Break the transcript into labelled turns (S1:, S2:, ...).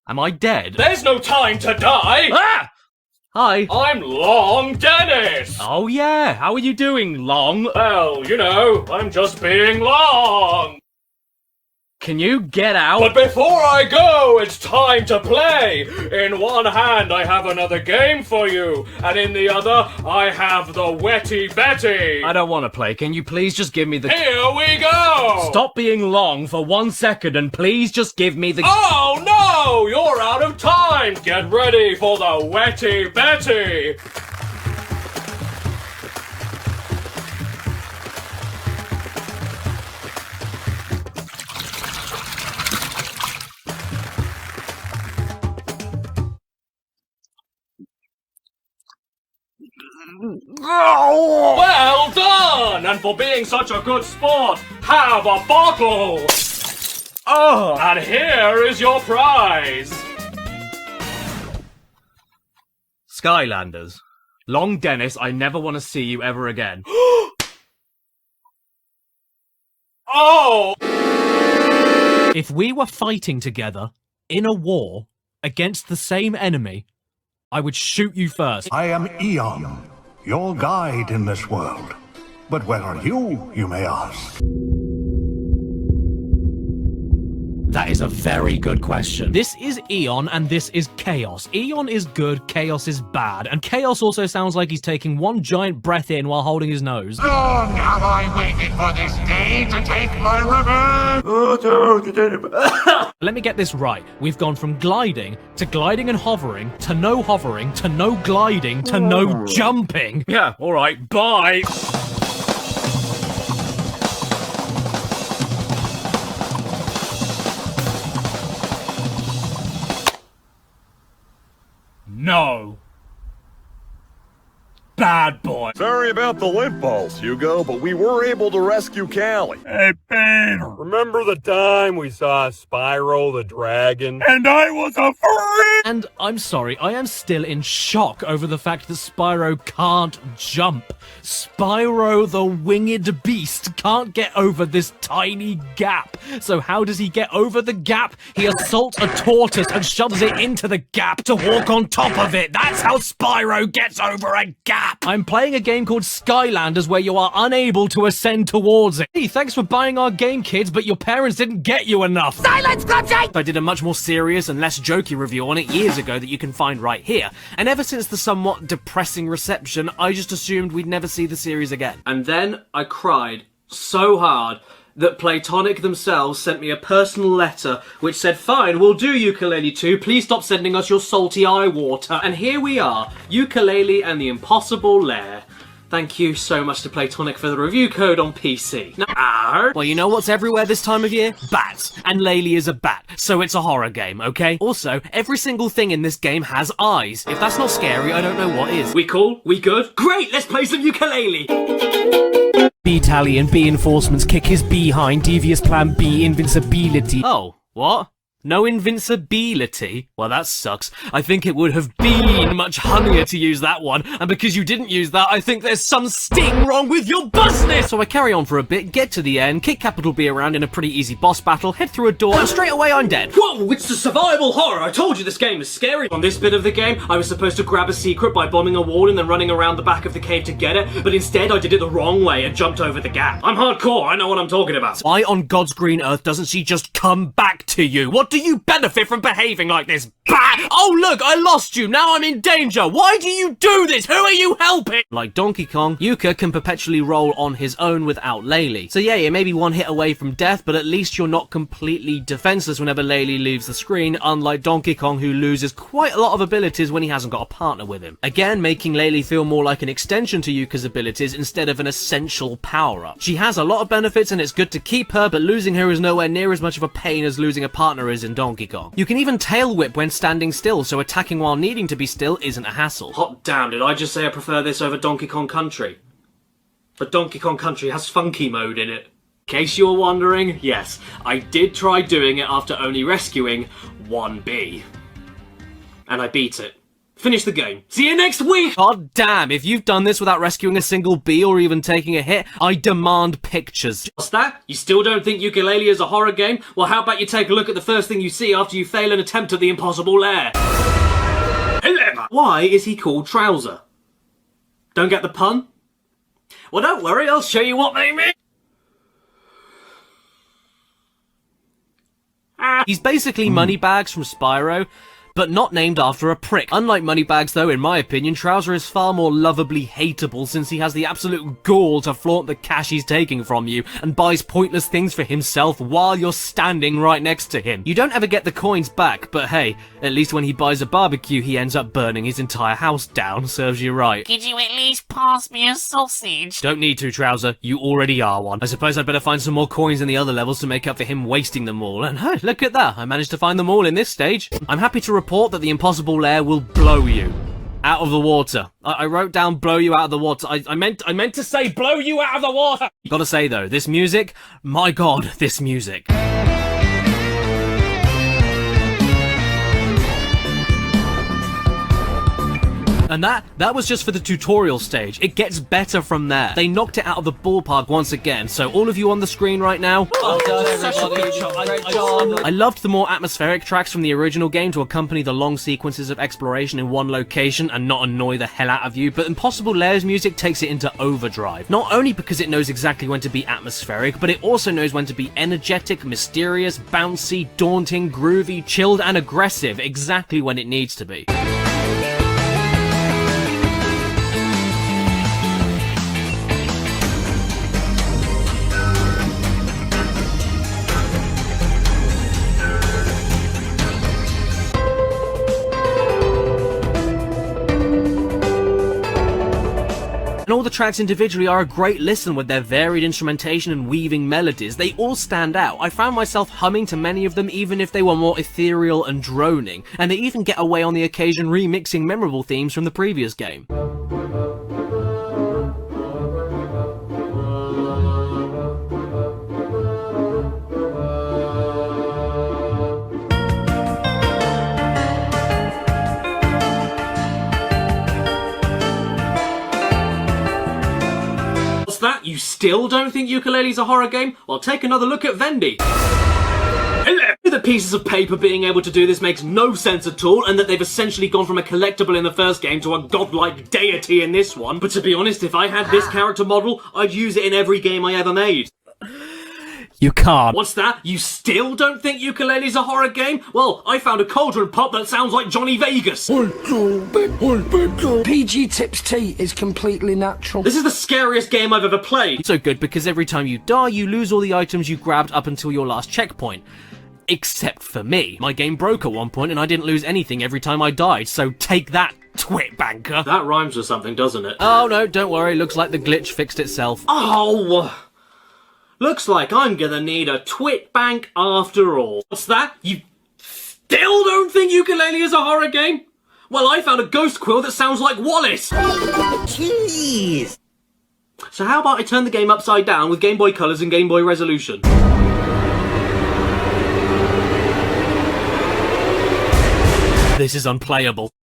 S1: Am I dead?
S2: There's no time to die!
S1: Ah! Hi.
S2: I'm Long Dennis!
S1: Oh yeah, how are you doing, Long?
S2: Well, you know, I'm just being Long!
S1: Can you get out?
S2: But before I go, it's time to play! In one hand, I have another game for you, and in the other, I have the Wetty Betty!
S1: I don't want to play. Can you please just give me the...
S2: Here we go!
S1: Stop being Long for 1 second and please just give me the...
S2: Oh no! You're out of time! Get ready for the Wetty Betty! Well done! And for being such a good sport, have a bottle!
S1: Oh!
S2: And here is your prize!
S1: Skylanders. Long Dennis, I never want to see you ever again.
S2: Oh!
S3: If we were fighting together in a war against the same enemy, I would shoot you first.
S4: I am Eon, your guide in this world. But where are you may ask?
S3: That is a very good question. This is Eon and this is Chaos. Eon is good, Chaos is bad. And Chaos also sounds like he's taking one giant breath in while holding his nose.
S5: Long have I waited for this day to take my revenge!
S3: Let me get this right. We've gone from gliding and hovering to no gliding to no jumping.
S1: Yeah, alright, bye!
S2: No. Bad boy.
S6: Sorry about the lint balls, Hugo, but we were able to rescue Callie.
S7: Hey, Peter. Remember the time we saw Spyro the dragon? And I was a freak!
S3: And I'm sorry, I am still in shock over the fact that Spyro can't jump. Spyro the winged beast can't get over this tiny gap. So how does he get over the gap? He assaults a tortoise and shoves it into the gap to walk on top of it. That's how Spyro gets over a gap. I'm playing a game called Skylanders where you are unable to ascend towards it. Hey, thanks for buying our game, kids, but your parents didn't get you enough.
S8: Silence, Clumsy!
S3: I did a much more serious and less jokey review on it years ago that you can find right here. And ever since the somewhat depressing reception, I just assumed we'd never see the series again.
S1: And then I cried so hard that Platonic themselves sent me a personal letter which said, fine, we'll do Yooka-Laylee 2, please stop sending us your salty eye water. And here we are, Yooka-Laylee and the impossible Lair. Thank you so much to Platonic for the review code on PC. Now,
S3: well, you know what's everywhere this time of year? Bats. And Laylee is a bat, so it's a horror game, okay? Also, every single thing in this game has eyes. If that's not scary, I don't know what is.
S1: we cool? We good? Great, let's play some Yooka-Laylee!
S3: B-Talion, B-Enforcements, kick his behind, devious plan B, invincibility.
S1: Oh, what? No invincibility? Well, that sucks. I think it would have been much funnier to use that one, and because you didn't use that, I think there's some sting wrong with your business! So I carry on for a bit, get to the end, kick capital B around in a pretty easy boss battle, head through a door, and straight away I'm dead. Whoa, it's the survival horror! I told you this game is scary! On this bit of the game, I was supposed to grab a secret by bombing a wall and then running around the back of the cave to get it, but instead I did it the wrong way and jumped over the gap. I'm hardcore, I know what I'm talking about.
S3: Why on God's green earth doesn't she just come back to you? What do you benefit from behaving like this? Bah! Oh look, I lost you, now I'm in danger! Why do you do this? Who are you helping? Like Donkey Kong, Yooka can perpetually roll on his own without Laylee. So yeah, you may be one hit away from death, but at least you're not completely defenseless whenever Laylee leaves the screen, unlike Donkey Kong who loses quite a lot of abilities when he hasn't got a partner with him. Again, making Laylee feel more like an extension to Yuka's abilities instead of an essential power-up. She has a lot of benefits and it's good to keep her, but losing her is nowhere near as much of a pain as losing a partner is in Donkey Kong. You can even tail whip when standing still, so attacking while needing to be still isn't a hassle.
S1: Hot damn, did I just say I prefer this over Donkey Kong Country? But Donkey Kong Country has funky mode in it. In case you were wondering, yes, I did try doing it after only rescuing one bee. And I beat it. Finish the game. See you next week! God damn, if you've done this without rescuing a single bee or even taking a hit, I demand pictures. What's that? You still don't think Yooka-Laylee is a horror game? Well, how about you take a look at the first thing you see after you fail an attempt at the impossible lair? Why is he called Trouser? Don't get the pun? Well, don't worry, I'll show you what they mean. He's basically Moneybags from Spyro, but not named after a prick. Unlike Moneybags though, in my opinion, Trouser is far more lovably hateable since he has the absolute gall to flaunt the cash he's taking from you and buys pointless things for himself while you're standing right next to him. You don't ever get the coins back, but hey, at least when he buys a barbecue he ends up burning his entire house down. Serves you right.
S5: Could you at least pass me a sausage?
S1: Don't need to, Trouser. You already are one. I suppose I'd better find some more coins in the other levels to make up for him wasting them all. And hey, look at that. I managed to find them all in this stage. I'm happy to report that the impossible lair will blow you out of the water. I wrote down blow you out of the water. I meant to say blow you out of the water. Gotta say though, this music, my god, this music. And that was just for the tutorial stage. It gets better from there. They knocked it out of the ballpark once again, so all of you on the screen right now, I loved the more atmospheric tracks from the original game to accompany the long sequences of exploration in one location and not annoy the hell out of you, but Impossible Lair's music takes it into overdrive. Not only because it knows exactly when to be atmospheric, but it also knows when to be energetic, mysterious, bouncy, daunting, groovy, chilled, and aggressive, exactly when it needs to be. And all the tracks individually are a great listen with their varied instrumentation and weaving melodies. They all stand out. I found myself humming to many of them even if they were more ethereal and droning, and they even get away on the occasion remixing memorable themes from the previous game. That? You still don't think Yooka-Laylee's a horror game? Well, take another look at Vendy. The pieces of paper being able to do this makes no sense at all, and that they've essentially gone from a collectible in the first game to a godlike deity in this one. But to be honest, if I had this character model, I'd use it in every game I ever made. You can't. What's that? You still don't think Yooka-Laylee's a horror game? Well, I found a cauldron pop that sounds like Johnny Vegas.
S8: PG Tips T is completely natural.
S1: This is the scariest game I've ever played. So good, because every time you die, you lose all the items you grabbed up until your last checkpoint. Except for me. My game broke at one point and I didn't lose anything every time I died, so take that, twit banker. That rhymes with something, doesn't it? Oh no, don't worry, looks like the glitch fixed itself. Oh! Looks like I'm gonna need a twit bank after all. What's that? You still don't think Yooka-Laylee is a horror game? Well, I found a ghost quill that sounds like Wallace! Jeez! So how about I turn the game upside down with Game Boy Colors and Game Boy Resolution? This is unplayable.